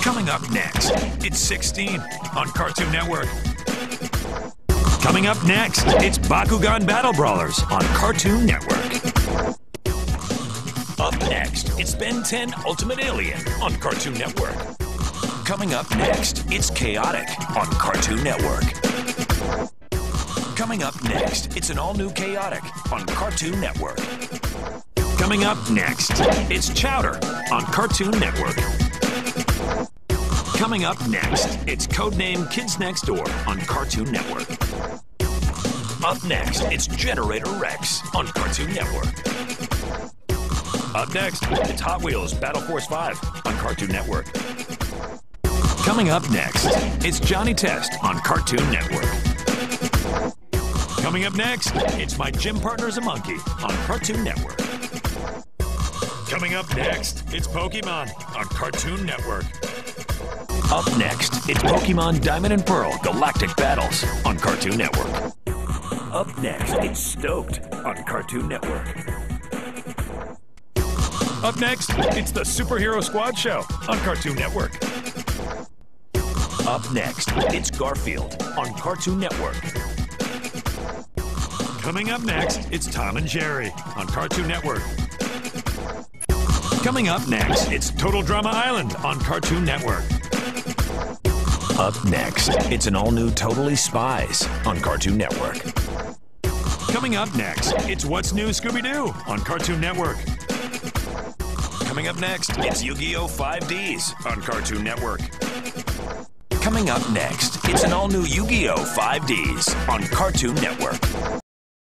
Coming up next, it's 16 on Cartoon Network. Coming up next, it's Bakugan Battle Brawlers on Cartoon Network. Up next, it's Ben 10 Ultimate Alien on Cartoon Network. Coming up next, it's Chaotic on Cartoon Network. Coming up next, it's an all-new Chaotic on Cartoon Network. Coming up next, it's Chowder on Cartoon Network. Coming up next, it's Codename Kids Next Door on Cartoon Network. Up next, it's Generator Rex on Cartoon Network. Up next, it's Hot Wheels Battle Force 5 on Cartoon Network. Coming up next, it's Johnny Test on Cartoon Network. Coming up next, it's My Gym Partner's a Monkey on Cartoon Network. Coming up next, it's Pokemon on Cartoon Network. Up next, it's Pokemon Diamond and Pearl Galactic Battles on Cartoon Network. Up next, it's Stoked on Cartoon Network. Up next, it's the Superhero Squad Show on Cartoon Network. Up next, it's Garfield on Cartoon Network. Coming up next, it's Tom and Jerry on Cartoon Network. Coming up next, it's Total Drama Island on Cartoon Network. Up next, it's an all-new Totally Spies on Cartoon Network. Coming up next, it's What's New Scooby-Doo on Cartoon Network. Coming up next, it's Yu-Gi-Oh! 5Ds on Cartoon Network. Coming up next, it's an all-new Yu-Gi-Oh! 5Ds on Cartoon Network.